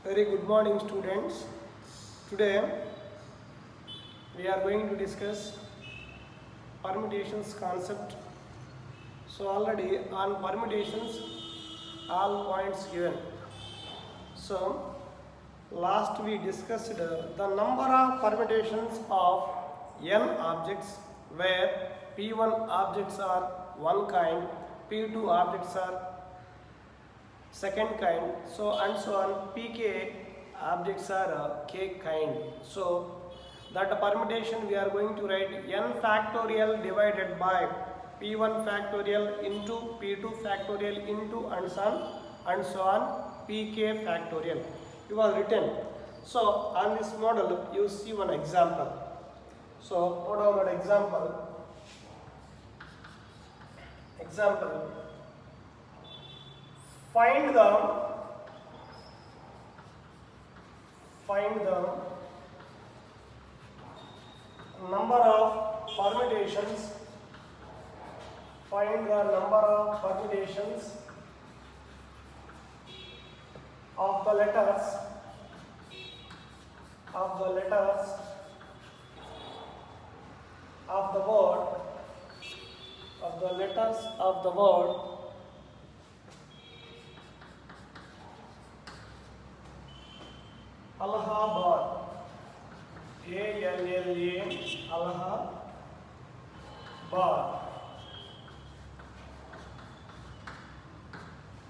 Very good morning, students. Today we are going to discuss permutations concept. So already on permutations all points given. So last we discussed the number of permutations of n objects where p1 objects are one kind, p2 objects are second kind, so and so on. pk objects are k kind. So that permutation we are going to write n factorial divided by p1 factorial into p2 factorial into and so on pk factorial. It was written. So on this model you see one example. So note down that example. Find the number of permutations. Find the number of permutations of the letters of the letters of the word Allahabad. ALLA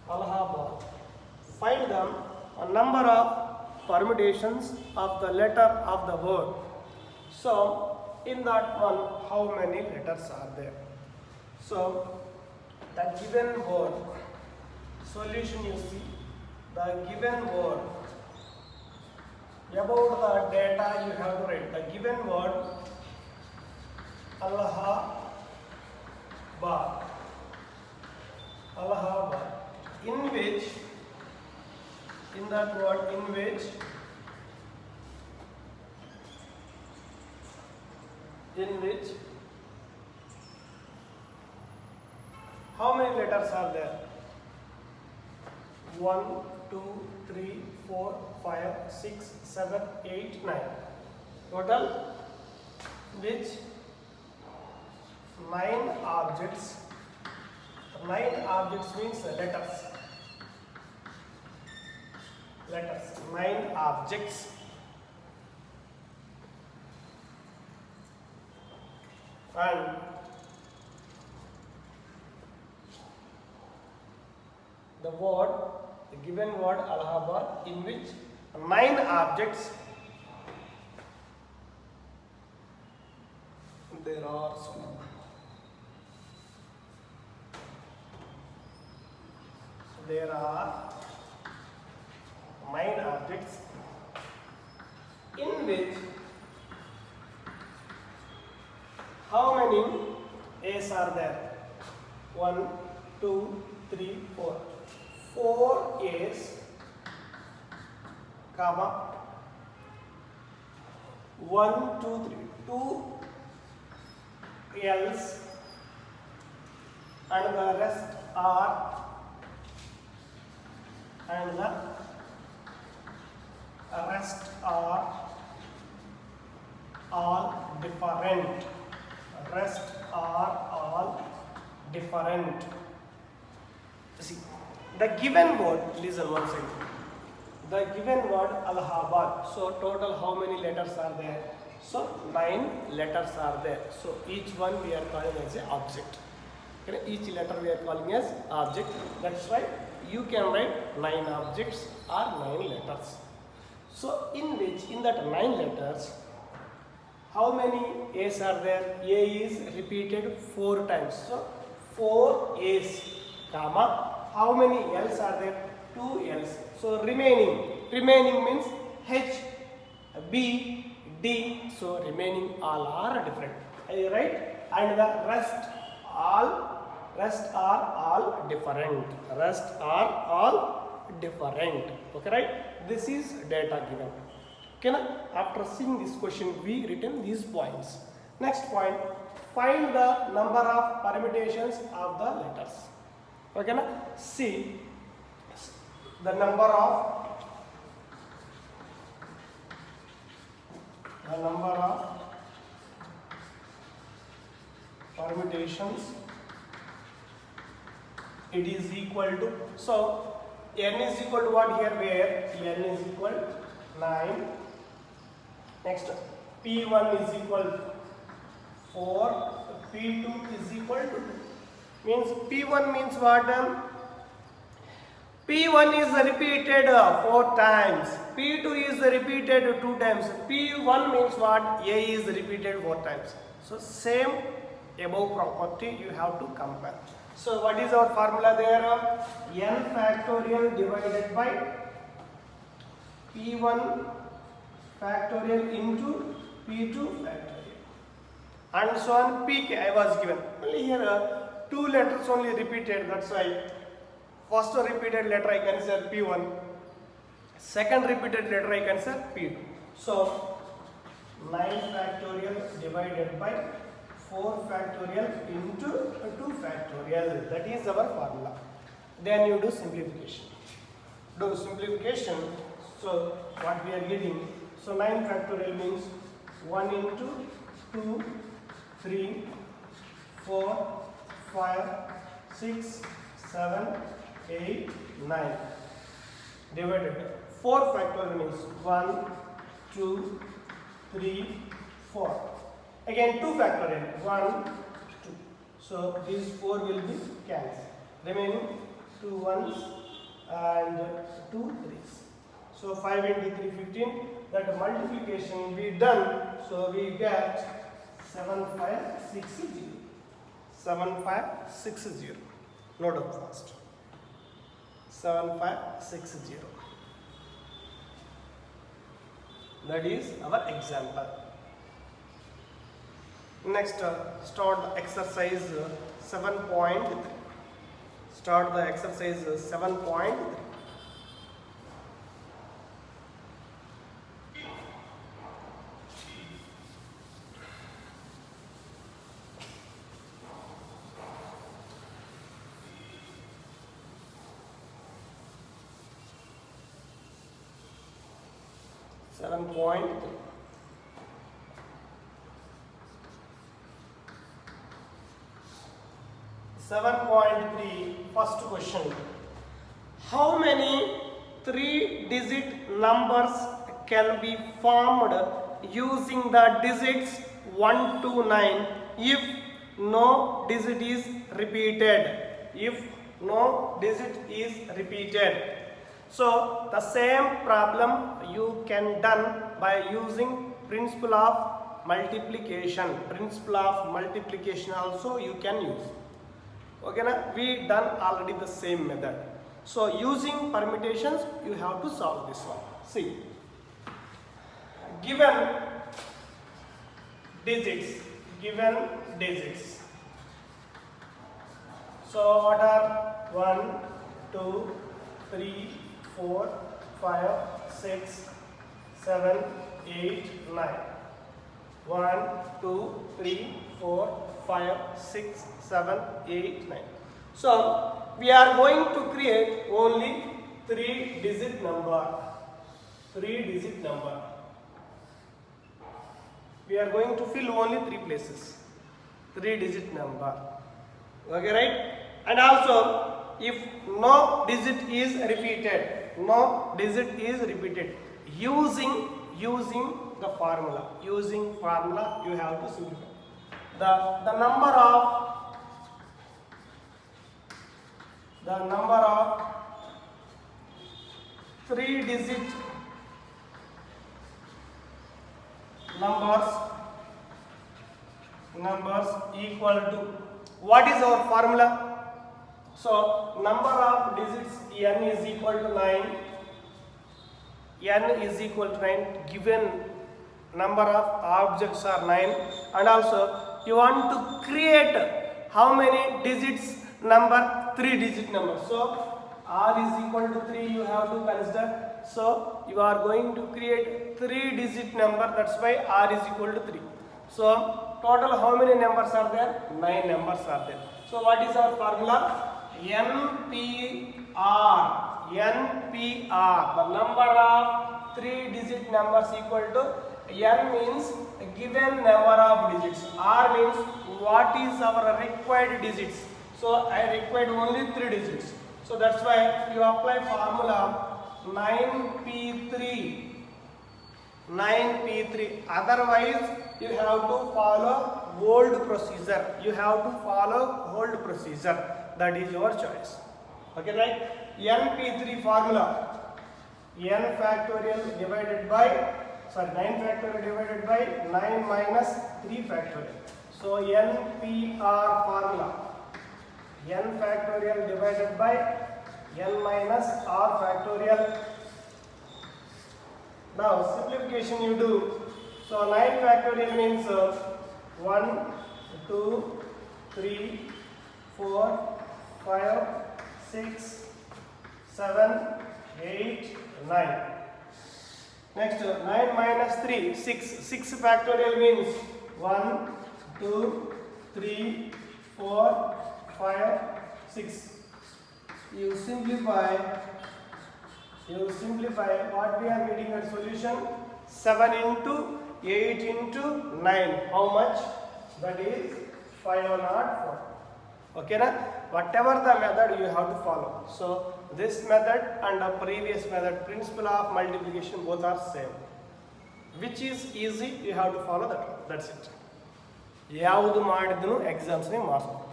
Allahabad. Find the number of permutations of the letter of the word. So in that one, how many letters are there? So the given word, solution you see, the given word. About the data you have to write the given word Allahabad, in which how many letters are there? 1, 2, 3, 4, 5, 6, 7, 8, 9. Total, which 9 objects. 9 objects means letters. 9 objects. And the given word Allahabad, in which 9 objects there are some. There are 9 objects in which how many A's are there? 1, 2, 3, 4. 4 A's, comma 1, 2, 3, 2 L's, and the rest are all different. See, the given word, listen one second. The given word Allahabad. So total how many letters are there? So 9 letters are there. So each one we are calling as an object. Okay? Each letter we are calling as object. That's why you can write 9 objects or 9 letters. So in that 9 letters, how many A's are there? A is repeated 4 times. So 4 A's, comma. How many L's are there? 2 L's. So remaining means H, B, D. So remaining all are different. Right? And the rest are all different. Okay, right? This is data given. Okay, na? After seeing this question, we written these points. Next point, find the number of permutations of the letters. Okay, na? See the number of the number of permutations, it is equal to, so n is equal to what here, where n is equal 9. Next p1 is equal to 4, p2 is equal to 2. Means p1 means what? P1 is repeated 4 times, P2 is repeated 2 times, P1 means what? A is repeated 4 times. So same above property you have to compare. So what is our formula there? N factorial divided by P1 factorial into P2 factorial, and so on. Pk I was given. Only here 2 letters only repeated, that's why first repeated letter I consider P1, second repeated letter I consider P2. So 9 factorial divided by 4 factorial into 2 factorial, that is our formula. Then you do simplification. Do simplification, so what we are getting, so 9 factorial means 1 into 2, 3, 4, 5, 6, 7, 8, 9 divided by 4 factorial means 1, 2, 3, 4. Again 2 factorial, 1, 2. So these 4 will be cancelled. Remaining 2 1s and 2 3s. So 5 into 3, 15. That multiplication will be done. So we get 7560. 7560. Note up first. 7560. That is our example. Next, start the exercise 7.3. Start the exercise 7.3. First question. How many 3-digit numbers can be formed using the digits 1 to 9 if no digit is repeated? If no digit is repeated. So the same problem you can done by using principle of multiplication. Principle of multiplication also you can use. Okay, na? We done already the same method. So using permutations you have to solve this one. See, given digits. So what are 1, 2, 3, 4, 5, 6, 7, 8, 9. 1, 2, 3, 4, 5, 6, 7, 8, 9. So we are going to create only 3-digit number. 3-digit number. We are going to fill only 3 places. 3-digit number. Okay, right? And also, if no digit is repeated, using the formula. Using formula, you have to simplify. The number of 3-digit numbers equal to, what is our formula? So number of digits n is equal to 9. N is equal to 9. Given number of objects are 9, and also you want to create how many digits number? 3-digit number. So r is equal to 3 you have to consider. So you are going to create 3-digit number, that's why r is equal to 3. So total how many numbers are there? 9 numbers are there. So what is our formula? NPR. The number of 3-digit numbers equal to n means given number of digits, r means what is our required digits. So I required only 3 digits, so that's why you apply formula 9p3, otherwise you have to follow old procedure, that is your choice. Okay, right? np3 formula, n factorial divided by 9 factorial divided by 9 minus 3 factorial. So npr formula, n factorial divided by n minus r factorial. Now simplification you do. So 9 factorial means 1, 2, 3, 4, 5, 6, 7, 8, 9. Next 9 minus 3, 6. 6 factorial means 1, 2, 3, 4, 5, 6. You simplify, what we are getting a solution? 7 into 8 into 9. How much? That is 504. Okay na? Whatever the method you have to follow. So this method and the previous method, principle of multiplication, both are same. Which is easy, you have to follow that one. That's it. ಯಾವುದು ಮಾಡಿದ್ರು exams ನೇ ಮಾಡಿಸ್ಬೋದು.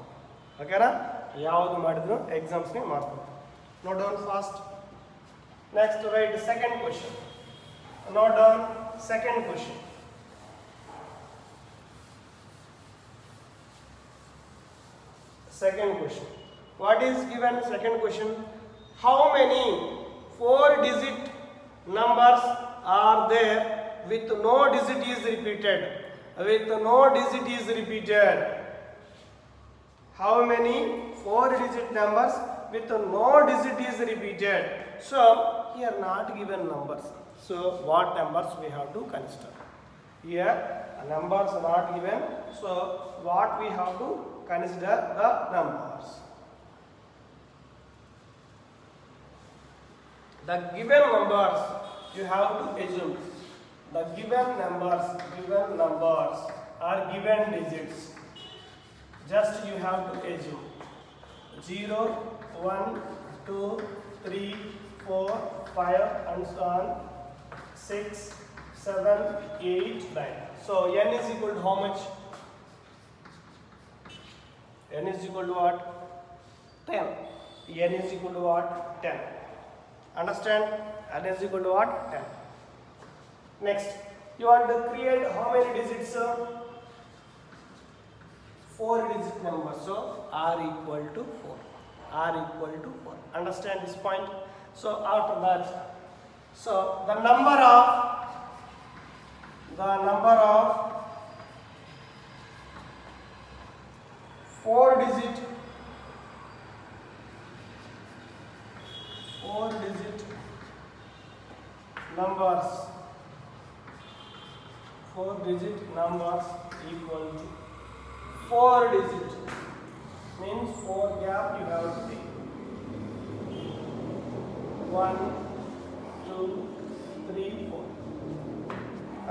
ಓಕೆನಾ? ಯಾವುದು ಮಾಡಿದ್ರು exams ನೇ ಮಾಡಿಸ್ಬೋದು. Note down fast. Next write second question. Note down second question. Second question. What is given second question? How many 4-digit numbers are there with no digit is repeated? With no digit is repeated. How many 4-digit numbers with no digit is repeated? So here not given numbers. So what numbers we have to consider? Here numbers not given. So what we have to consider the numbers. The given numbers you have to assume. The given numbers are given digits. Just you have to assume 0, 1, 2, 3, 4, 5 and so on, 6, 7, 8, 9. So n is equal to how much? N is equal to what? 10. N is equal to what? 10. Understand? N is equal to what? 10. Next, you want to create how many digits? 4-digit number. So r equal to 4. R equal to 4. Understand this point? So after that, so the number of 4-digit numbers, 4-digit numbers equal to 4-digit means 4 gap you have to take. 1, 2, 3, 4.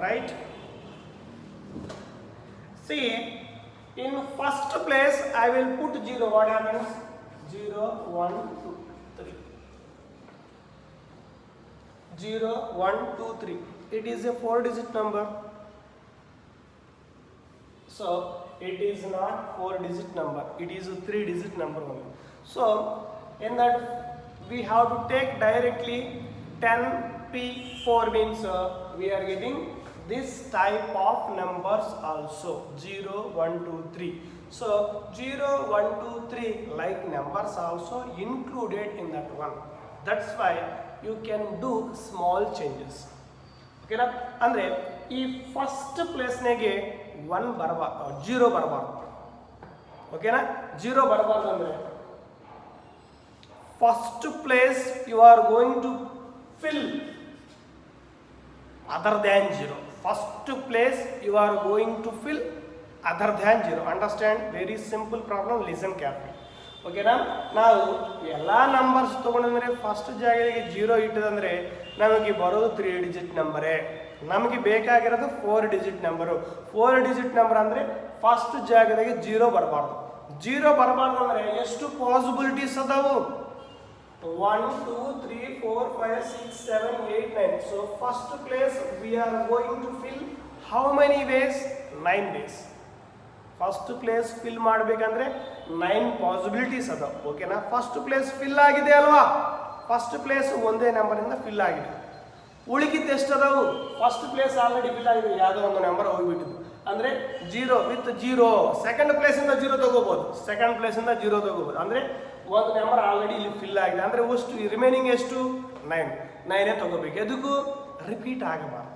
Right? See, in first place I will put 0. What happens? 0, 1, 2, 3. 0, 1, 2, 3. It is a 4-digit number. So it is not 4-digit number. It is a 3-digit number only. So in that we have to take directly 10p4 means we are getting this type of numbers also 0, 1, 2, 3. So 0, 1, 2, 3 like numbers also included in that one. That's why you can do small changes. Okay na? Andre ee first place nege 1 barabadu, 0 barabadu. Okay na? 0 barabadu andre first place you are going to fill other than 0. First place you are going to fill other than 0. Understand? Very simple problem. Listen carefully. ಓಕೆನಾ. ನಾವು ಎಲ್ಲ numbers ತೊಗೊಂಡ್ರೆ first ಜಾಗಕ್ಕೆ 0 ಇಟ್ಟದಂದರೆ ನಮಗೆ ಬರೋದು 3 digit ನಂಬರೇ. ನಮಗೆ ಬೇಕಾಗಿರೋದು 4 digit number. 4 digit number ಅಂದರೆ ಫಸ್ಟ್ ಜಾಗದಾಗೆ 0 ಬರಬಾರ್ದು. 0 ಬರಬಾರ್ದು ಅಂದರೆ ಎಷ್ಟು ಪಾಸಿಬಿಲಿಟೀಸ್ ಅದಾವು? 1 2 3 4 5 6 7 8 9. So first place we are going to fill how many ways? 9 ways. First place fill ಮಾಡಬೇಕಂದ್ರೆ 9 ಪಾಸಿಬಿಲಿಟೀಸ್ ಅದಾವೆ. ಓಕೆನಾ. ಫಸ್ಟ್ ಪ್ಲೇಸ್ ಫಿಲ್ ಆಗಿದೆ ಅಲ್ವಾ? ಫಸ್ಟ್ ಪ್ಲೇಸ್ ಒಂದೇ ನಂಬರಿಂದ ಫಿಲ್ ಆಗಿದೆ. ಉಳಿಗಿದ್ದು ಎಷ್ಟು ಅದಾವು? ಫಸ್ಟ್ ಪ್ಲೇಸ್ ಆಲ್ರೆಡಿ ಫಿಲ್ ಆಗಿದೆ, ಯಾವುದೋ ಒಂದು ನಂಬರ್ ಹೋಗಿಬಿಟ್ಟಿದ್ದು ಅಂದರೆ 0 ವಿತ್ 0. ಸೆಕೆಂಡ್ ಪ್ಲೇಸಿಂದ 0 ತಗೋಬೋದು, ಸೆಕೆಂಡ್ ಪ್ಲೇಸಿಂದ 0 ತಗೋಬೋದು. ಅಂದರೆ ಒಂದು ನಂಬರ್ ಆಲ್ರೆಡಿ ಇಲ್ಲಿ ಫಿಲ್ ಆಗಿದೆ ಅಂದರೆ ಅಷ್ಟು ರಿಮೈನಿಂಗ್ ಎಷ್ಟು? 9 ತಗೋಬೇಕು. ಎದಕ್ಕೂ ರಿಪೀಟ್ ಆಗಬಾರ್ದು,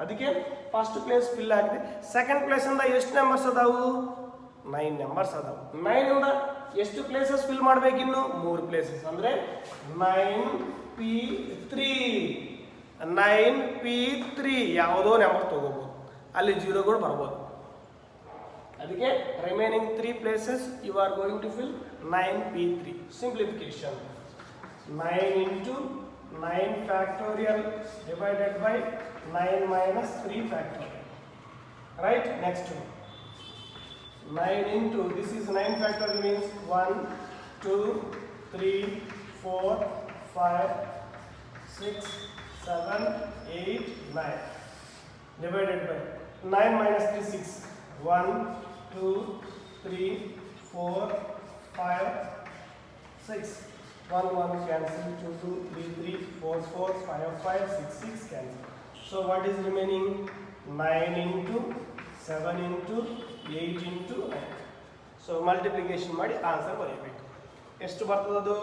ಅದಕ್ಕೆ ಫಸ್ಟ್ ಪ್ಲೇಸ್ ಫಿಲ್ ಆಗಿದೆ. ಸೆಕೆಂಡ್ ಪ್ಲೇಸಿಂದ ಎಷ್ಟು ನಂಬರ್ಸ್ ಅದಾವು? 9 ನಂಬರ್ಸ್ ಅದಾವು. 9 ಇಂದ ಎಷ್ಟು ಪ್ಲೇಸಸ್ ಫಿಲ್ ಮಾಡಬೇಕು? ಇನ್ನು 3 ಪ್ಲೇಸಸ್ ಅಂದರೆ 9p3. 9p3 ಯಾವುದೋ ನಂಬರ್ ತಗೋಬೋದು, ಅಲ್ಲಿ 0ಗಳು ಬರ್ಬೋದು. ಅದಕ್ಕೆ remaining 3 places you are going to fill 9p3. Simplification 9 into 9 factorial divided by 9 minus 3 factorial. Right? Next one. 9 into, this is 9 factorial means 1, 2, 3, 4, 5, 6, 7, 8, 9. Divided by 9 minus 3, 6. 1, 2, 3, 4, 5, 6. 1, 1 cancel, 2, 2, 3, 3, 4, 4, 5, 5, 6, 6 cancel. So what is remaining? 9 into 7 into 8 into 9. So multiplication ಮಾಡಿ answer ಬರೆಯಬೇಕು. ಎಷ್ಟು ಬರ್ತದದು?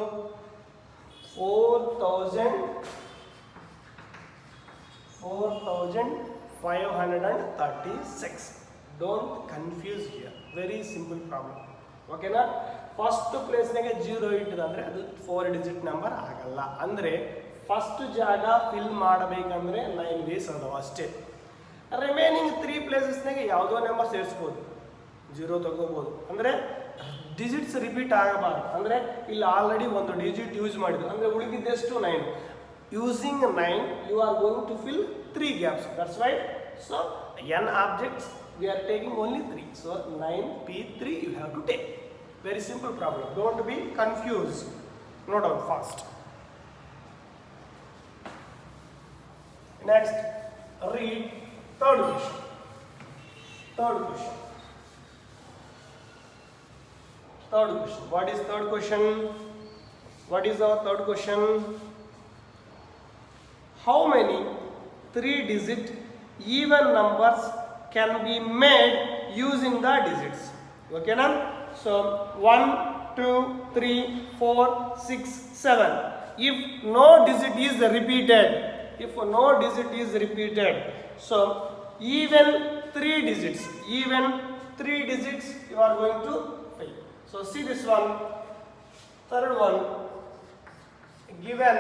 4,536. Don't confuse here. Very simple problem. ಓಕೆನಾ. First ಪ್ಲೇಸ್ನಾಗೆ 0 ಇಟ್ಟದಂದರೆ ಅದು 4 digit number ಆಗಲ್ಲ. ಅಂದರೆ first ಜಾಗ fill ಮಾಡಬೇಕಂದ್ರೆ 9 ways ಅದಾವ ಅಷ್ಟೇ. ರಿಮೈನಿಂಗ್ 3 ಪ್ಲೇಸಸ್ನಾಗೆ ಯಾವುದೋ ನಂಬರ್ ಸೇರಿಸ್ಬೋದು, 0 ತಗೋಬೋದು. ಅಂದರೆ ಡಿಜಿಟ್ಸ್ ರಿಪೀಟ್ ಆಗಬಾರ್ದು. ಅಂದರೆ ಇಲ್ಲಿ ಆಲ್ರೆಡಿ ಒಂದು ಡಿಜಿಟ್ ಯೂಸ್ ಮಾಡಿದ್ರು ಅಂದರೆ ಉಳಿದಿದ್ದೆಷ್ಟು? 9. Using 9 you are going to fill 3 gaps. That's why so n objects we are taking only 3. So 9p3 you have to take. Very simple problem. Don't be confused. Note down fast. Next, read third question. What is third question? What is our third question? How many 3-digit even numbers can be made using the digits? Okay na? So 1, 2, 3, 4, 6, 7. If no digit is repeated, so even 3 digits you are going to fill. So see this one, third one. Given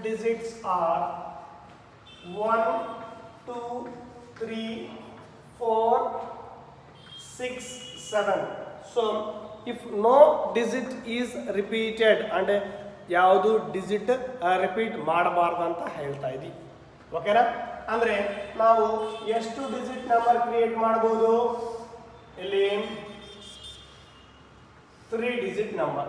digits are 1, 2, 3, 4, 6, 7. So if no digit is repeated and ಯಾವುದು digit repeat ಮಾಡಬಾರ್ದು ಅಂತ ಹೇಳ್ತಾ ಇದ್ದೀವಿ. ಓಕೆನಾ. ಅಂದರೆ ನಾವು ಎಷ್ಟು digit number create ಮಾಡ್ಬೋದು? ಇಲ್ಲಿ 3 digit number.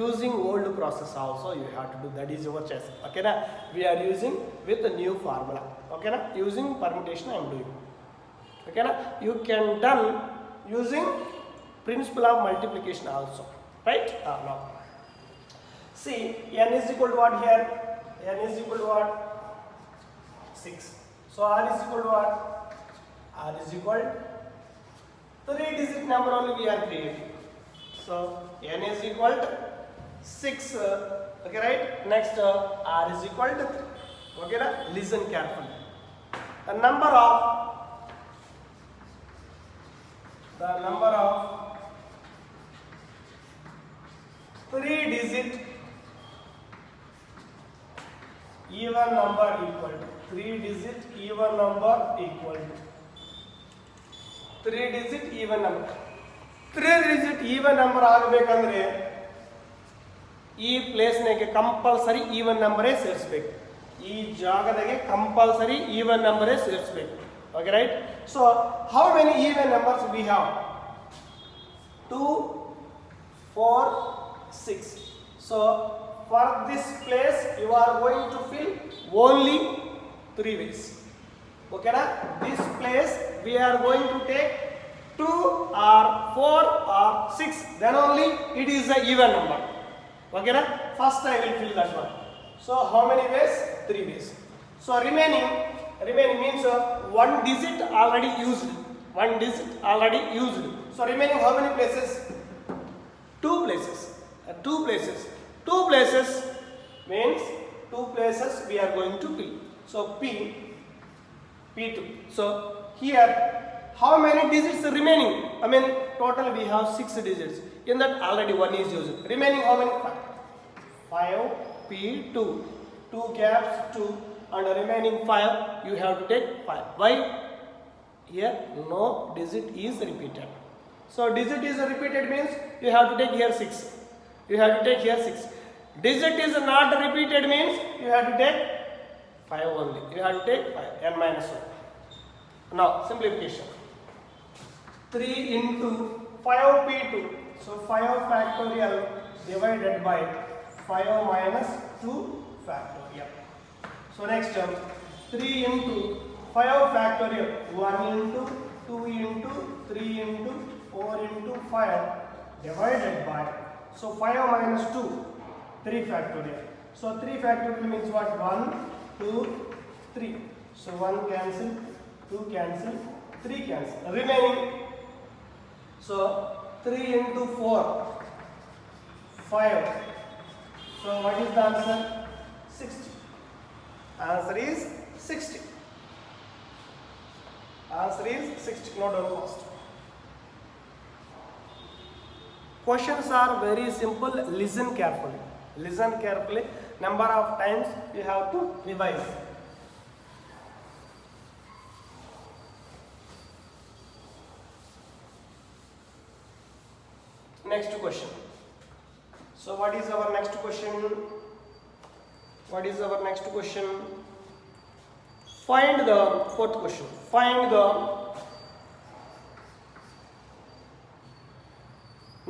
Using old process also you have to do, that is your choice. Okay na? We are using with a new formula. Okay na? Using permutation I am doing. Okay na? You can done using principle of multiplication also. Right? Now see, n is equal to what here? N is equal to what? 6. So r is equal to what? R is equal to 3 digit number only we are creating. So n is equal to 6. Okay, right? Next r is equal to 3. Okay na? Listen carefully. The number of 3 digit even number equal to 3 digit even number equal to 3 digit even number. 3 digit even number ಆಗಬೇಕಂದ್ರೆ ಈ place ನಾಗೆ compulsory even ನಂಬರೇ ಸೇರಿಸಬೇಕು. ಈ ಜಾಗದಾಗೆ compulsory even ನಂಬರೇ ಸೇರಿಸಬೇಕು. Okay right. So how many even numbers we have? 2, 4, 6. So for this place you are going to fill only 3 ways. Okay na? This place we are going to take 2 or 4 or 6, then only it is a even number. Okay na? First I will fill that one. So how many ways? 3 ways. So remaining means one digit already used. One digit already used. So remaining how many places? 2 places. 2 places. 2 places means 2 places we are going to fill. So P2. So here how many digits remaining? I mean total we have 6 digits. In that already 1 is used. Remaining how many? 5 P2. 2 gaps 2 and remaining 5 you have to take 5. Why? Here no digit is repeated. So digit is repeated means you have to take here 6. You have to take here 6. Digit is not repeated means you have to take 5 only. You have to take 5 n minus 1. Now simplification. 3 into 5 P2. So 5 factorial divided by 5 minus 2 factorial. So next term 3 into 5 factorial 1 into 2 into 3 into 4 into 5 divided by, so 5 minus 2, 3 factorial. So 3 factorial means what? 1, 2, 3. So 1 cancel, 2 cancel, 3 cancel. Remaining, so 3 into 4, 5. So what is the answer? 60. Answer is 60. Answer is 60. Not almost. Questions are very simple. Listen carefully. Listen carefully. Number of times you have to revise. Next question. So what is our next question? What is our next question? Find the fourth question. Find the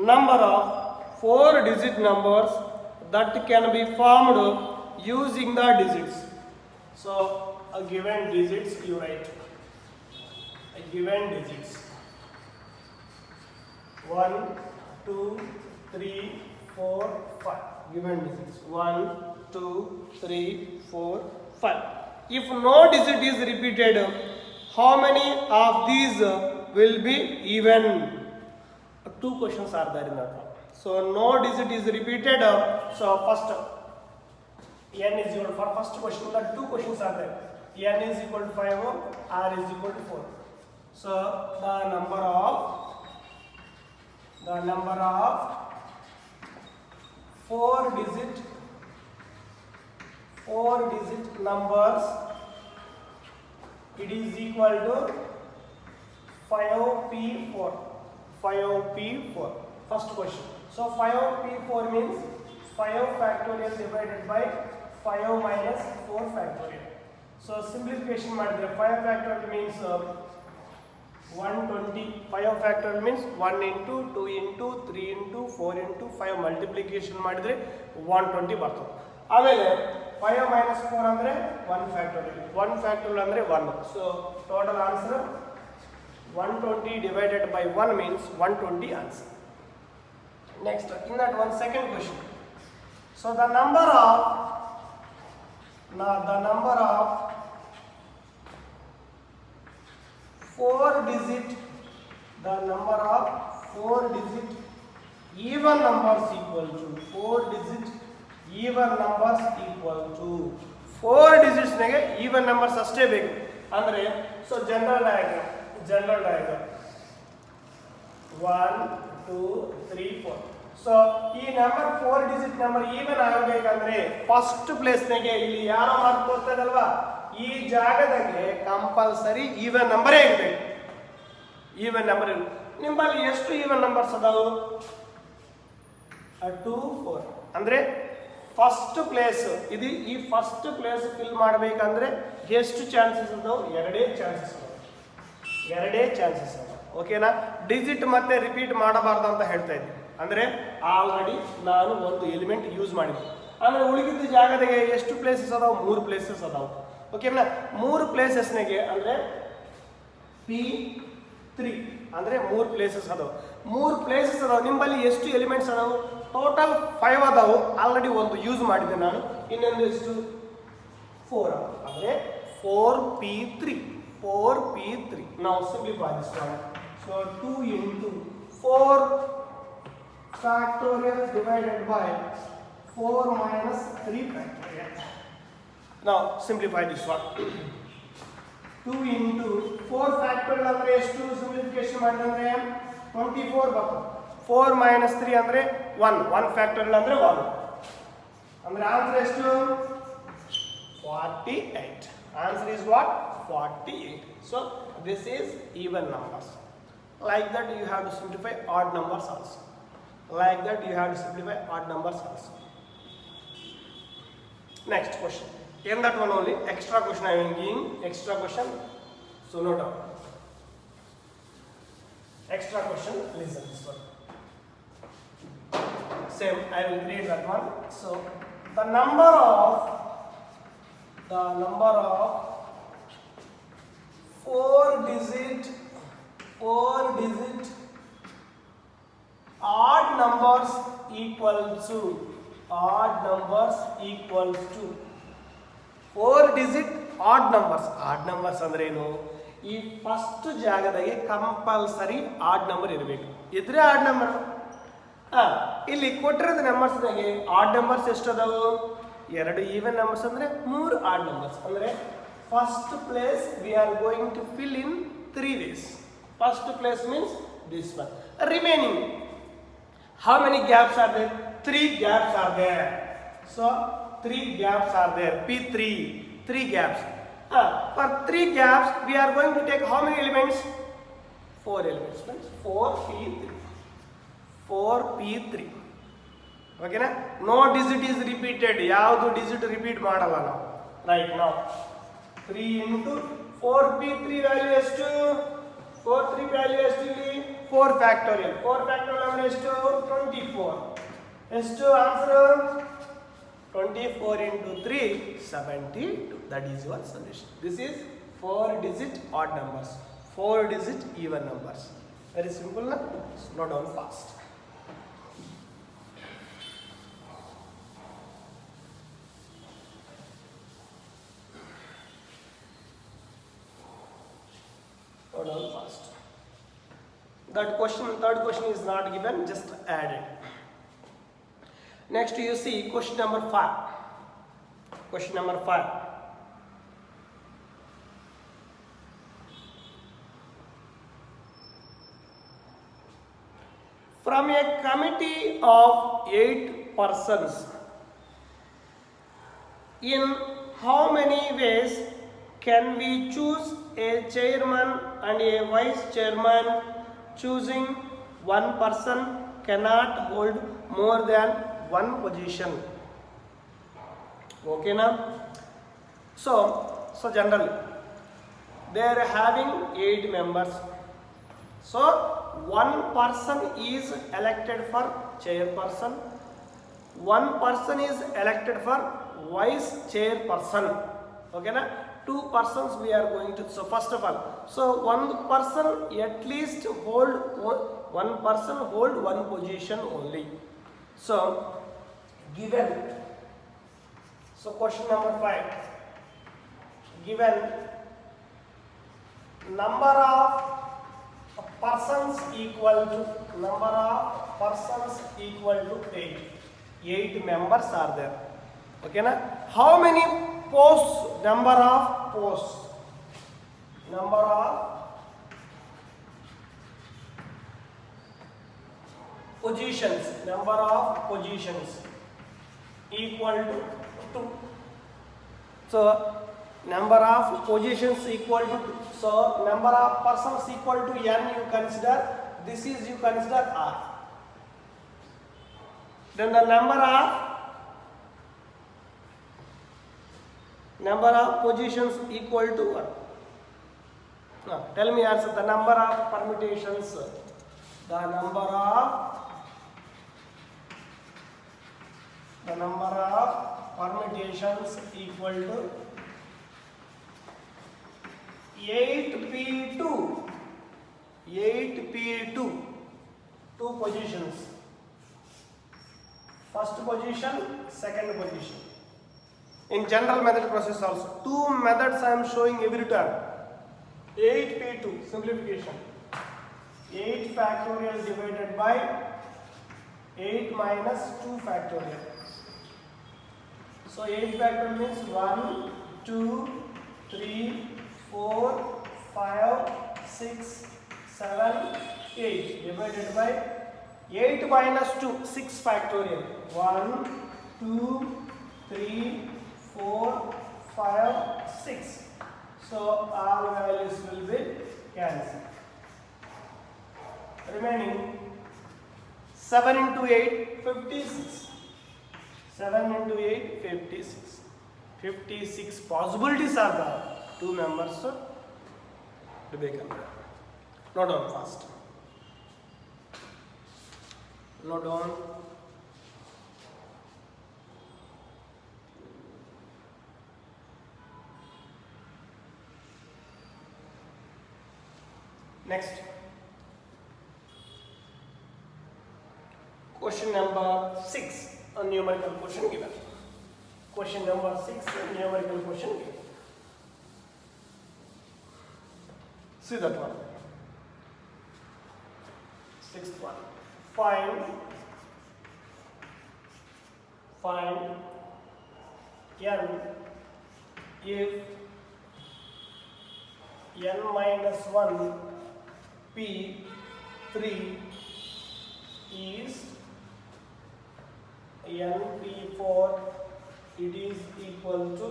number of 4-digit numbers that can be formed using the digits. So a given digits you write. A given digits. 1, 2, 3, 4, 5. Given digits. 1, 2, 3, 4, 5. If no digit is repeated, how many of these will be even? 2 questions are there in that one. So no digit is repeated. So first n is equal for first question. That 2 questions are there. N is equal to 5, R is equal to 4. So the number of 4-digit numbers, it is equal to 5p4. 5p4. First question. So 5p4 means 5 factorial divided by 5 minus 4 factorial. So simplification ಮಾಡಿದ್ರೆ 5 factorial means 120. 5 factorial means 1 into 2 into 3 into 4 into 5 multiplication ಮಾಡಿದ್ರೆ 120 ಬರ್ತದೆ. ಆಮೇಲೆ 5 minus 4 ಅಂದ್ರೆ 1 factorial. 1 factorial ಅಂದ್ರೆ 1. So total answer 120 divided by 1 means 120 answer. Next, in that one, second question. So the number of 4-digit even numbers equal to 4-digit even numbers equal to 4 digits nege even numbers ಅಷ್ಟೇ ಬೇಕು ಅಂದ್ರೆ. So general diagram 1 2 3 4. So ಈ number 4 digit number even ಆಗಬೇಕಂದ್ರೆ first place ನಾಗೆ ಇಲ್ಲಿ ಯಾರೋ mark ತೋರಿಸ್ತಾ ಇದಲ್ವಾ, ಈ ಜಾಗದಾಗೆ ಕಂಪಲ್ಸರಿ ಈವನ್ ನಂಬರೇ ಇರಬೇಕು. ಈವನ್ ನಂಬರ್ ನಿಮ್ಮಲ್ಲಿ ಎಷ್ಟು ಈವನ್ ನಂಬರ್ಸ್ ಅದಾವು? 2 4 ಅಂದ್ರೆ ಫಸ್ಟ್ ಪ್ಲೇಸ್ ಇದು. ಈ ಫಸ್ಟ್ ಪ್ಲೇಸ್ ಫಿಲ್ ಮಾಡಬೇಕಂದ್ರೆ ಎಷ್ಟು ಚಾನ್ಸಸ್ ಅದಾವು? ಎರಡೇ ಚಾನ್ಸಸ್ ಅದಾವ. ಓಕೆನಾ? ಡಿಜಿಟ್ ಮತ್ತೆ ರಿಪೀಟ್ ಮಾಡಬಾರ್ದು ಅಂತ ಹೇಳ್ತಾ ಇದ್ದೀನಿ. ಅಂದ್ರೆ ಆಲ್ರೆಡಿ ನಾನು ಒಂದು ಎಲಿಮೆಂಟ್ ಯೂಸ್ ಮಾಡಿದ್ದೆ. ಆಮೇಲೆ ಉಳಿದಿದ್ದ ಜಾಗದಾಗೆ ಎಷ್ಟು ಪ್ಲೇಸಸ್ ಅದಾವು? 3 ಪ್ಲೇಸಸ್ ಅದಾವು. ಓಕೆನಾ? 3 ಪ್ಲೇಸಸ್ನಾಗೆ ಅಂದ್ರೆ P3 ಅಂದ್ರೆ 3 ಪ್ಲೇಸಸ್ ಅದಾವು. 3 ಪ್ಲೇಸಸ್ ಅದಾವು. ನಿಮ್ಮಲ್ಲಿ ಎಷ್ಟು ಎಲಿಮೆಂಟ್ಸ್ ಅದಾವು? ಟೋಟಲ್ 5 ಅದಾವು. ಆಲ್ರೆಡಿ ಒಂದು ಯೂಸ್ ಮಾಡಿದ್ದೆ ನಾನು. ಇನ್ನೊಂದು ಎಷ್ಟು? 4 ಅಂದ್ರೆ 4P3. Now simplify this one. So 2 into 4 factorial divided by 4 minus 3 factorial. Now simplify this one. 2 into 4 factorial ಅಂದ್ರೆ ಎಷ್ಟು? ಸಿಂಪ್ಲಿಫಿಕೇಶನ್ ಮಾಡಿದ್ರೆ 24 ಬರ್ತದೆ. 4 minus 3 ಅಂದ್ರೆ 1 factorial ಅಂದ್ರೆ 1 ಅಂದ್ರೆ ಆನ್ಸರ್ ಎಷ್ಟು? 48. Answer is what? 48. So this is even numbers. Like that you have to simplify odd numbers also. Next question. In that one only extra question I am giving. Extra question. So note down. Extra question. Listen this one. Same. I will create that one. So the number of 4-digit odd numbers equals to 4-digit odd numbers ಅಂದ್ರೆ ಏನು? ಈ first ಜಾಗದಾಗೆ compulsory odd number ಇರಬೇಕು. ಇದ್ರೆ odd number. ಇಲ್ಲಿ ಕೊಟ್ಟಿರೋದು ನಂಬರ್ಸ್ದಾಗೆ add numbers ಎಷ್ಟು ಅದಾವು? 2 even numbers ಅಂದ್ರೆ 3 ಆಡ್ ನಂಬರ್ಸ್. ಅಂದ್ರೆ first place we are going to fill in 3 ways. First place means this one. Remaining, how many gaps are there? 3 gaps are there. So 3 gaps are there. P3, 3 gaps. For 3 gaps we are going to take how many elements? 4 elements. Means 4P3. Okay na? No digit is repeated. ಯಾವುದು digit repeat ಮಾಡಲ್ಲ ನಾವು. Right now 3 into 4P3 value ಎಷ್ಟು? 4 3 value ಎಷ್ಟು ಇಲ್ಲಿ? 4 factorial. 4 factorial ಅಂದ್ರೆ ಎಷ್ಟು? 24. ಎಷ್ಟು answer? 24 into 3 72. That is your solution. This is 4-digit odd numbers, 4-digit even numbers. Very simple na? Note down fast. Down fast. That question, third question is not given, just added. Next you see question number 5. From a committee of 8 persons, in how many ways can we choose a chairman and a vice chairman? Choosing one person cannot hold more than one position. Okay now? So generally they are having 8 members. So one person is elected for chairperson, one person is elected for vice chairperson. Okay na? 2 persons we are going to. So first of all, so one person at least hold one position only. So given, so question number 5, given number of persons equal to 8. 8 members are there. Okay na? How many posts? Number of positions equal to 2. So number of positions equal to 2. So number of persons equal to n you consider, this is you consider r. Then the number of positions equal to 1. Now tell me answer. The number of permutations, the number of permutations equal to 8p2, 2 positions, first position, second position. In general method process also, 2 methods I am showing every time. 8p2 simplification, 8 factorial divided by 8 minus 2 factorial. So 8 factorial means 1, 2, 3, 4, 5, 6, 7, 8 divided by 8 minus 2, 6 factorial. 1, 2, 3, 4, 5, 6. So all values will be cancelled. Remaining 7 into 8, 56. 7 into 8, 56. 56 possibilities are there. 2 members to be compared. Note down fast. Note down. Next. Question number 6, a numerical question given. Question number 6, a numerical question given. See that one. Sixth one. Find n if n minus 1 p3 is n p4, it is equal to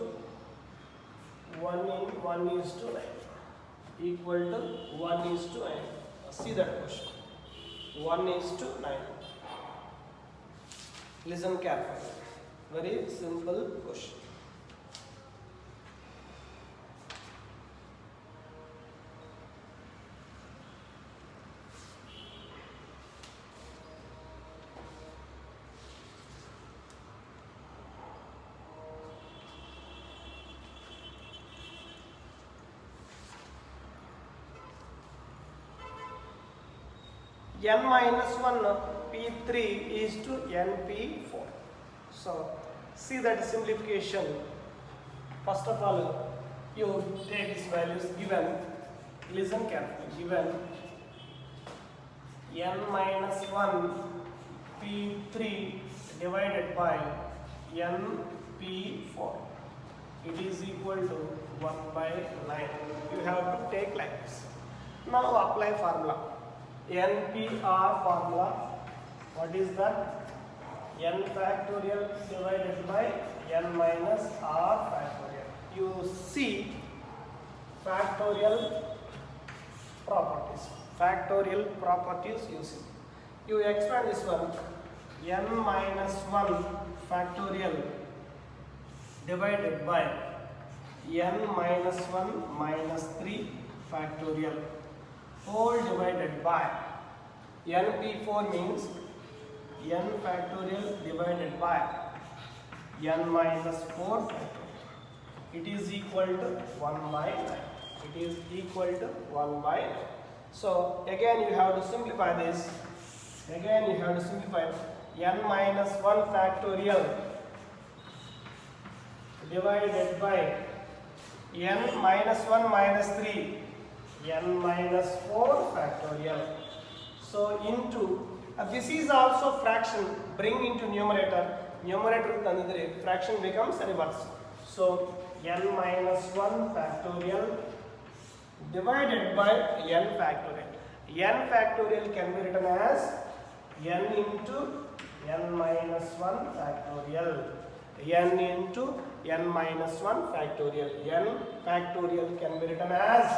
1 is to 9. Equal to 1 is to 9. See that question. 1 is to 9. Listen carefully. Very simple question. n minus 1 p3 is to np4. So see that simplification. First of all, you take these values given. Listen carefully. Given n minus 1 p3 divided by np4, it is equal to 1 by 9. You have to take like this. Now apply formula. NPR formula. What is that? N factorial divided by n minus r factorial. You see factorial properties. Factorial properties you see. You expand this one. N minus 1 factorial divided by n minus 1 minus 3 factorial whole divided by np4 means n factorial divided by n minus 4 factorial. It is equal to 1 by 9. It is equal to 1 by 9. So again you have to simplify this. Again you have to simplify n minus 1 factorial divided by n minus 1 minus 3 n minus 4 factorial. So into this is also fraction, bring into numerator. Numerator tanidre fraction becomes reverse. So n minus 1 factorial divided by n factorial. N factorial can be written as n into n minus 1 factorial. n into n minus 1 factorial. N factorial can be written as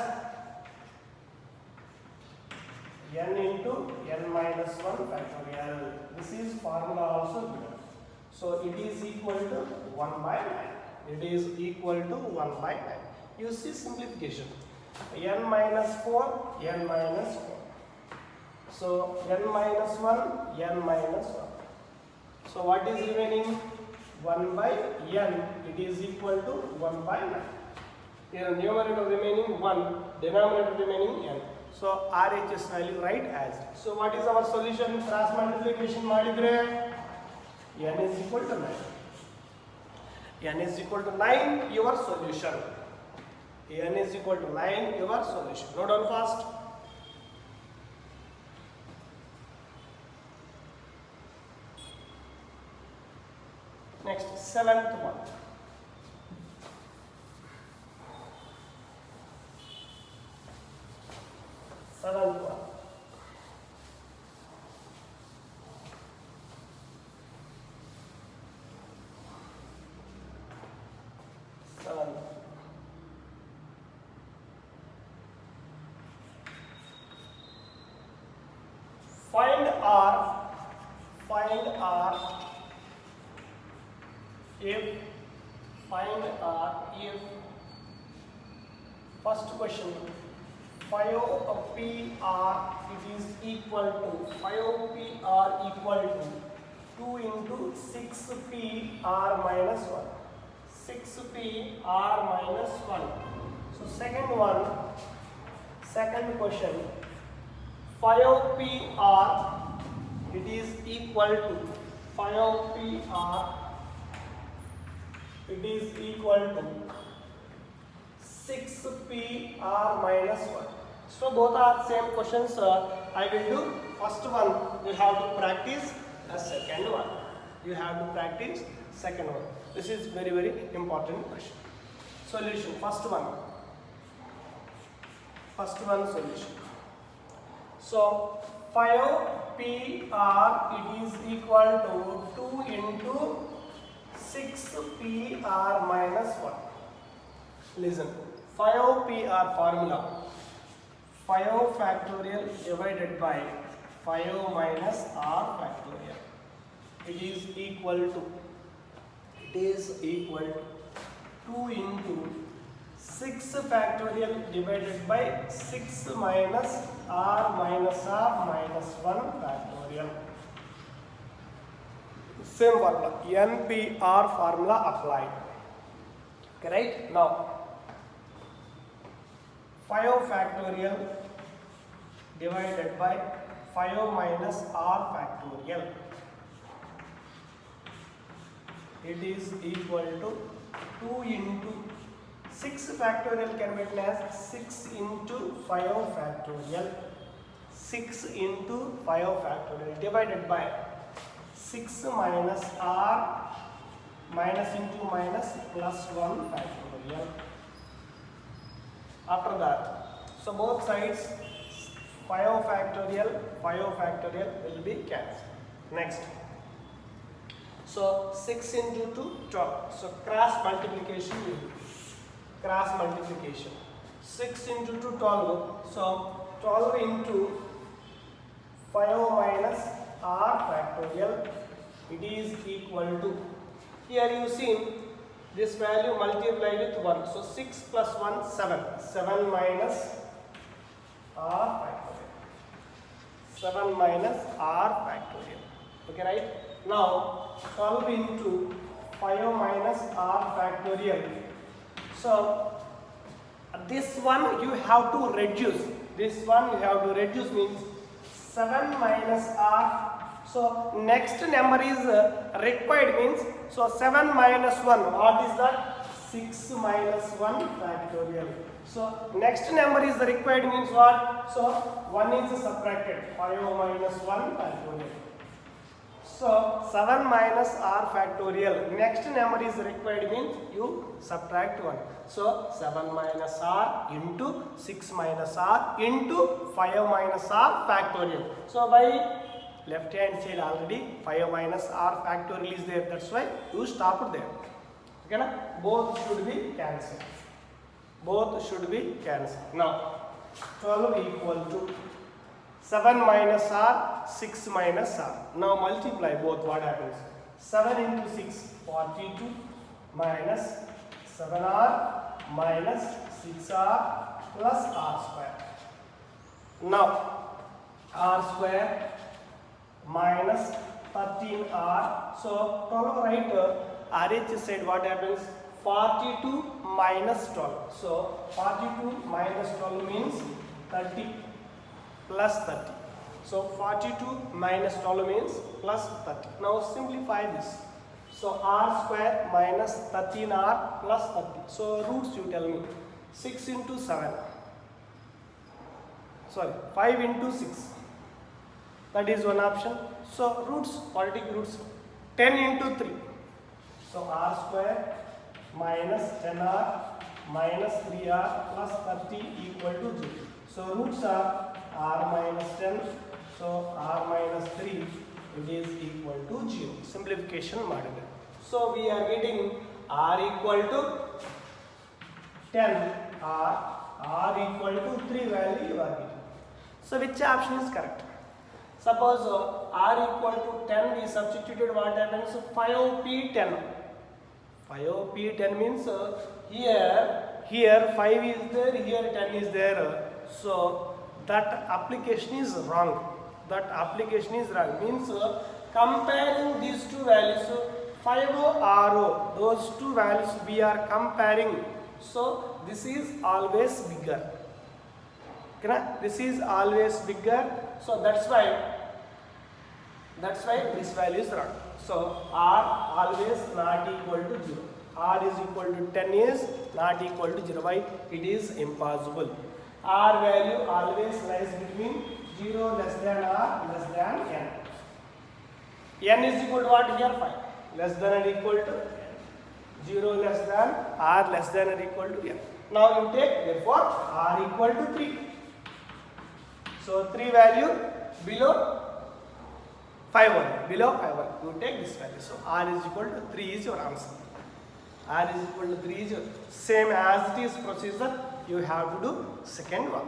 n into n minus 1 factorial. This is formula also given. So it is equal to 1 by 9. It is equal to 1 by 9. You see simplification. N minus 4, n minus 4. So n minus 1, n minus 1. So what is remaining? 1 by n. It is equal to 1 by 9. Here numerator remaining 1, denominator remaining n. So RHS value write as. So what is our solution? Cross multiplication madidre n is equal to 9. N is equal to 9, your solution. N is equal to 9, your solution. Note down fast. Next, 7th one. Seventh one. Find R if first question 5PR it is equal to 5PR equal to 2 into 6PR minus 1. 6PR minus 1. So second question 5PR it is equal to 5PR it is equal to 6PR minus 1. So both are same questions. I will do first one. You have to practice a second one. You have to practice second one. This is very important question. Solution. First one solution. So 5PR it is equal to 2 into 6PR minus 1. Listen, 5PR formula 5 factorial divided by 5 minus R factorial. It is equal to 2 into 6 factorial divided by 6 minus R minus 1 factorial. Same formula, NPR formula applied. Okay, right? Now 5 factorial divided by 5 minus R factorial. It is equal to 2 into 6 factorial can be written as 6 into 5 factorial. 6 into 5 factorial divided by 6 minus R minus into minus plus 1 factorial. After that, so both sides 5 factorial will be cancelled. Next, so 6 into 2 12. So cross multiplication will be cross multiplication. 6 into 2 12. So 12 into 5 minus R factorial. It is equal to, here you see this value multiplied with 1. So 6 plus 1 7. 7 minus R factorial. 7 minus R factorial. Okay, right? Now 12 into 5 minus R factorial. So this one you have to reduce. This one you have to reduce means 7 minus R. So next number is required means, so 7 minus 1. What is that? 6 minus 1 factorial. So next number is required means what? So 1 is subtracted. 5 minus 1 factorial. So 7 minus R factorial. Next number is required means you subtract 1. So 7 minus R into 6 minus R into 5 minus R factorial. So by left hand side already 5 minus r factorial is there, that's why you stop it there. Okay na? Both should be cancelled. Both should be cancelled. Now 12 equal to 7 minus r, 6 minus r. Now multiply both. What happens? 7 into 6, 42 minus 7r minus 6r plus r square. Now r square minus 13r. So 12 right, RH side what happens? 42 minus 12. So 42 minus 12 means 30 plus 30. So 42 minus 12 means plus 30. Now simplify this. So r square minus 13r plus 30. So roots you tell me. 6 into 7. Sorry, 5 into 6. That is one option. So roots, quadratic roots. 10 into 3. So r square minus 10r minus 3r plus 30 equal to 0. So roots are r minus 10. So r minus 3, it is equal to 0. Simplification ಮಾಡಿದೆ. So we are getting r equal to 10, r equal to 3 value you are getting. So which option is correct? Suppose r equal to 10 we substituted, what happens? 5p10. 5p10 means here 5 is there, here 10 is there. So that application is wrong. That application is wrong. Means comparing these two values, 5o, RO, those two values we are comparing. So this is always bigger. Okay, this is always bigger. So that's why this value is wrong. So r always not equal to 0. R is equal to 10 is not equal to 0. Why? It is impossible. R value always lies between 0 less than r less than n. N is equal to what here? 5. Less than or equal to 0 less than r less than or equal to n. Now you take, therefore r equal to 3. So 3 value below 5 below 5 you take this value. So r is equal to 3 is your answer. R is equal to 3 is your same as it is procedure. You have to do second one.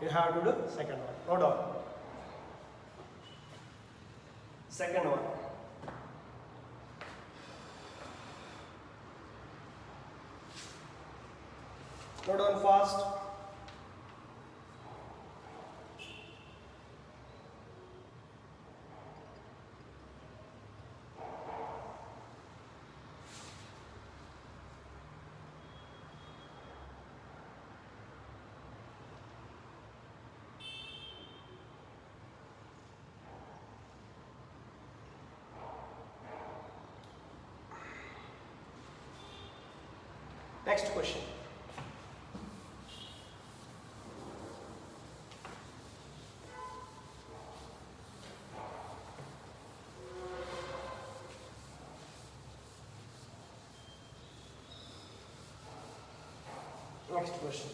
You have to do second one. No doubt. Second one. Note down fast. Next question. Next question.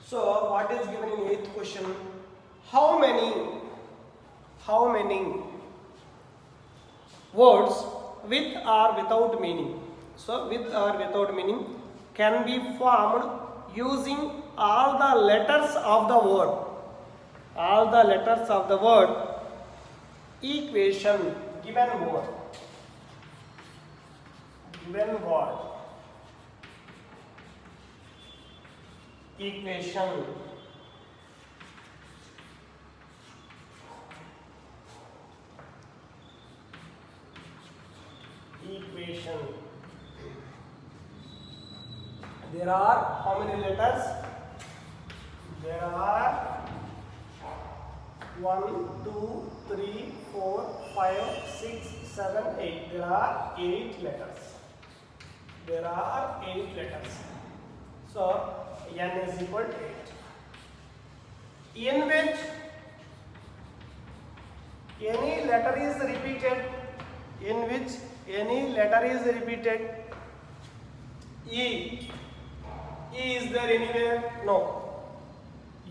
So what is given in 8th question? How many words with or without meaning? So with or without meaning can be formed using all the letters of the word. All the letters of the word. Equation, given word. Given word. Equation. Equation. There are how many letters? There are 1, 2, 3, 4, 5, 6, 7, 8. There are 8 letters. There are 8 letters. So n is equal to 8. In which any letter is repeated. In which any letter is repeated. E. E is there anywhere? No.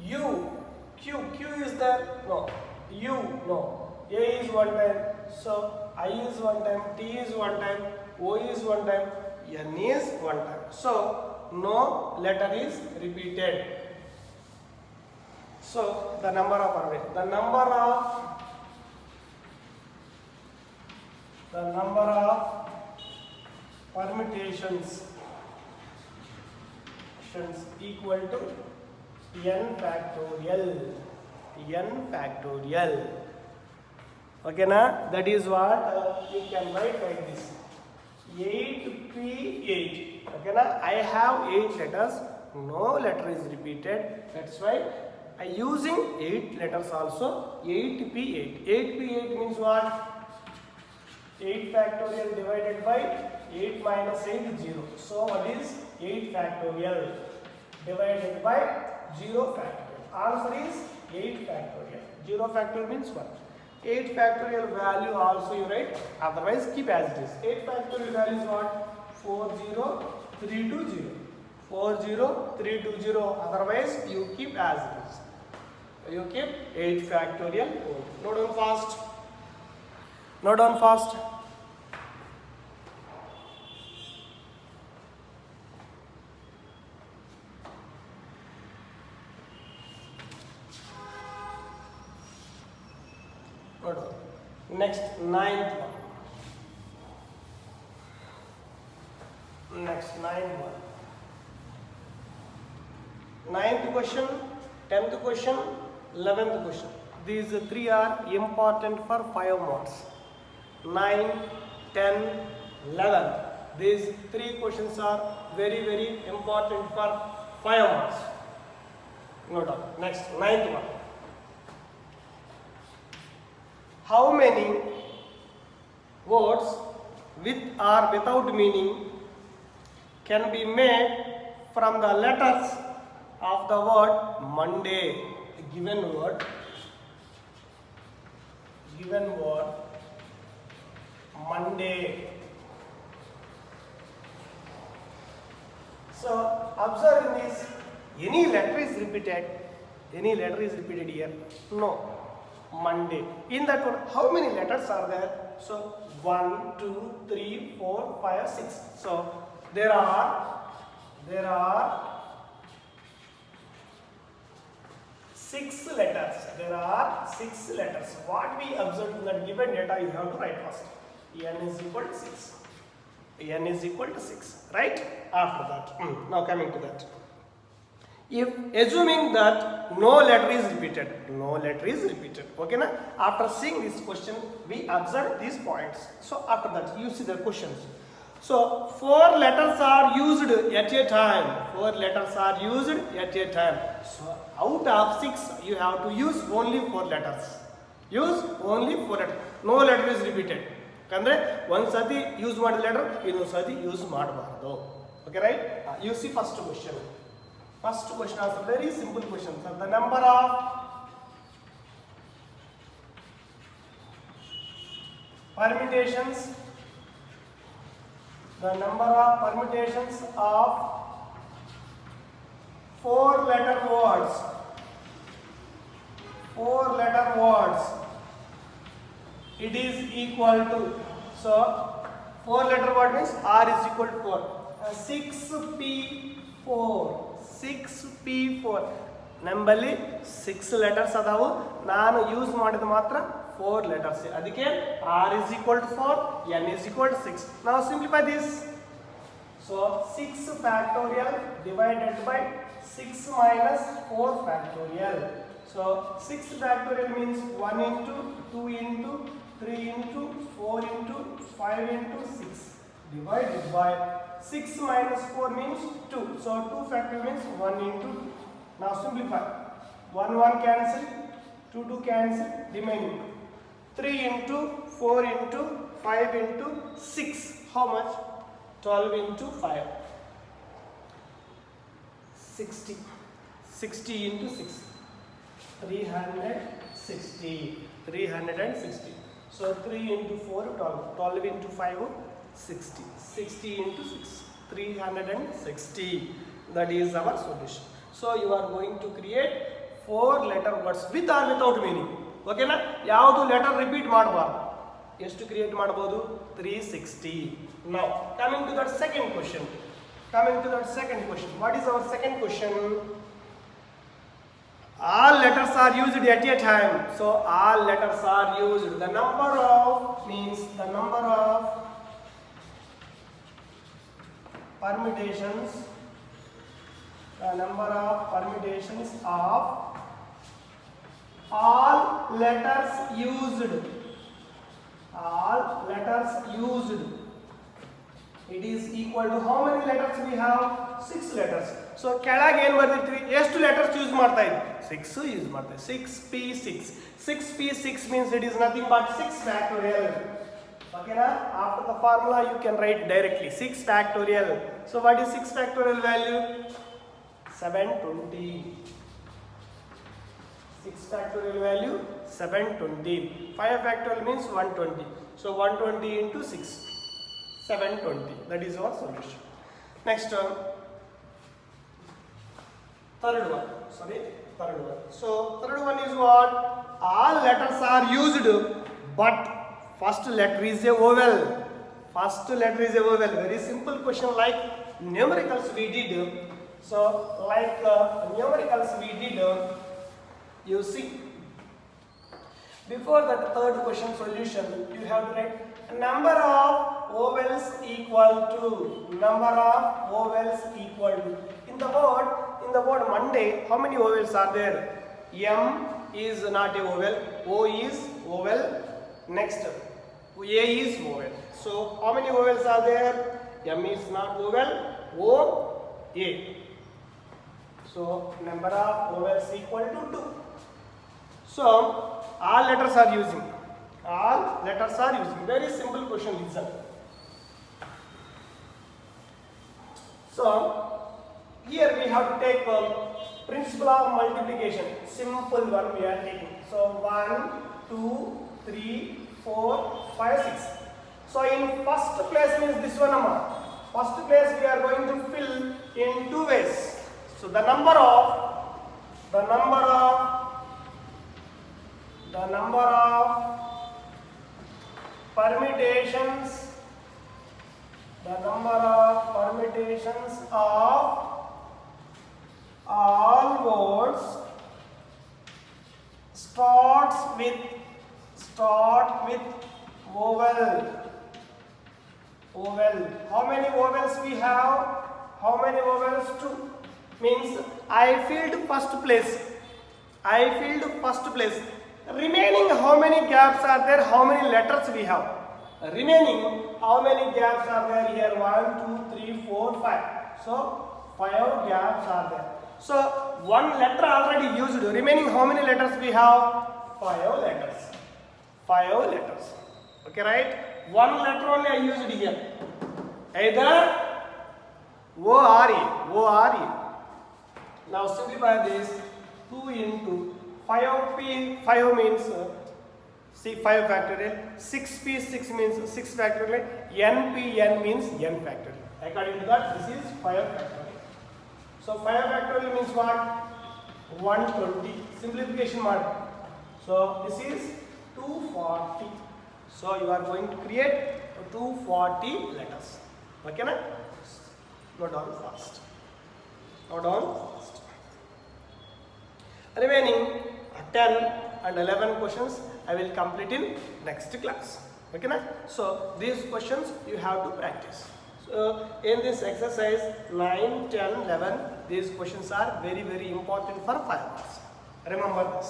U. Q. Q is there? No. U, no. A is one time, so I is one time, T is one time, O is one time, N is one time. So no letter is repeated. So the number of permutations equal to n factorial. Okay na? That is what you can write like this. 8p8. Okay na? I have 8 letters. No letter is repeated. That's why I using 8 letters also. 8p8. 8p8 means what? 8 factorial divided by 8 minus 8 is 0. So what is 8 factorial divided by 0 factorial? Answer is 8 factorial. 0 factorial means what? 8 factorial value also you write, otherwise keep as it is. 8 factorial value is what? 40320. 40320, otherwise you keep as it is. You keep 8 factorial. Note down fast. Note down fast. Next, ninth one. Ninth question, 10th question, 11th question. These three are important for 5 marks. 9, 10, 11. These 3 questions are very important for 5 marks. Note down. Next, 9th one. How many words with or without meaning can be made from the letters of the word Monday? Given word Monday. So observe in this, any letter is repeated here? No. Monday. In that one, how many letters are there? So 1, 2, 3, 4, 5, 6. So there are 6 letters. There are 6 letters. What we observed in that given data, you have to write first. N is equal to 6. N is equal to 6. Right? After that. Now coming to that. If assuming that no letter is repeated, okay na? After seeing this question, we observe these points. So after that, you see the questions. So 4 letters are used at a time. So out of 6, you have to use only 4 letters. No letter is repeated. Kandre one sati use ಮಾಡಿದ letter, ಇನ್ನೊಂದು sati use ಮಾಡಬಾರದು. Okay, right? You see first question. First question is a very simple question. So the number of permutations of 4-letter words. 4-letter words. It is equal to, so 4-letter word means R is equal to 4. 6p4 ನಮ್ಮಲ್ಲಿ 6 letters ಅದಾವು. ನಾನು use ಮಾಡಿದ ಮಾತ್ರ 4 letters. ಅದಕ್ಕೆ R is equal to 4, N is equal to 6. Now simplify this. So 6 factorial divided by 6 minus 4 factorial. So 6 factorial means 1 into 2 into 3 into 4 into 5 into 6 divided by 6 minus 4 means 2. So 2 factorial means 1 into 2. Now simplify. 1 cancel, 2 cancel, remaining 3 into 4 into 5 into 6. How much? 12 into 5. 60. 60 into 6. 360. So 3 into 4, 12. 12 into 5, 60. 60 into 6, 360. That is our solution. So you are going to create 4-letter words with or without meaning. ಓಕೆನಾ. ಯಾವುದು letter repeat ಮಾಡಬಾರ್ದು. ಎಷ್ಟು create ಮಾಡಬಹುದು? 360. Now coming to that second question. What is our second question? All letters are used at a time. So all letters are used. The number of permutations of all letters used. It is equal to how many letters we have? 6 letters. So ಕೆಳಗೆ ಏನು ಬರ್ದಿರ್ತೀವಿ? ಎಷ್ಟು letters use ಮಾಡ್ತಾ ಇದ್ವಿ? 6 use ಮಾಡ್ತಾ ಇದ್ವಿ. 6p6. 6p6 means it is nothing but 6 factorial. Okay na? After the formula you can write directly 6 factorial. So what is 6 factorial value? 720. 6 factorial value 720. 5 factorial means 120. So 120 into 6. 720. That is our solution. Next term. Third one. So third one is what? All letters are used, but first letter is a vowel. Very simple question like numericals we did. So like numericals we did. You see. Before that third question solution, you have to write number of vowels equal to. In the word Monday, how many vowels are there? M is not a vowel. O is vowel. Next, A is vowel. So how many vowels are there? M is not vowel. O, A. So number of vowels equal to 2. So all letters are using. Very simple question, listen. So here we have to take principle of multiplication. Simple one we are taking. So 1, 2, 3, 4, 5, 6. So in first place means this one number. First place we are going to fill in 2 ways. So the number of permutations of all words start with vowel. How many vowels we have? 2. Means I filled first place. Remaining how many gaps are there? How many letters we have? Remaining how many gaps are there here? 1, 2, 3, 4, 5. So 5 gaps are there. So one letter already used. Remaining how many letters we have? 5 letters. Okay, right? One letter only I used here. Either O or E. Now simplify this. 2 into 5p, 5 means 5 factorial. 6p6 means 6 factorial. N means n factorial. According to that, this is 5 factorial. So 5 factorial means what? 120. Simplification mode. So this is 240. So you are going to create 240 letters. Okay na? Note down fast. Remaining 10 and 11 questions I will complete in next class. Okay na? So these questions you have to practice. So in this exercise 9, 10, 11 these questions are very important for 5 marks. Remember this.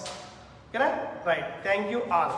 Okay na? Right. Thank you all.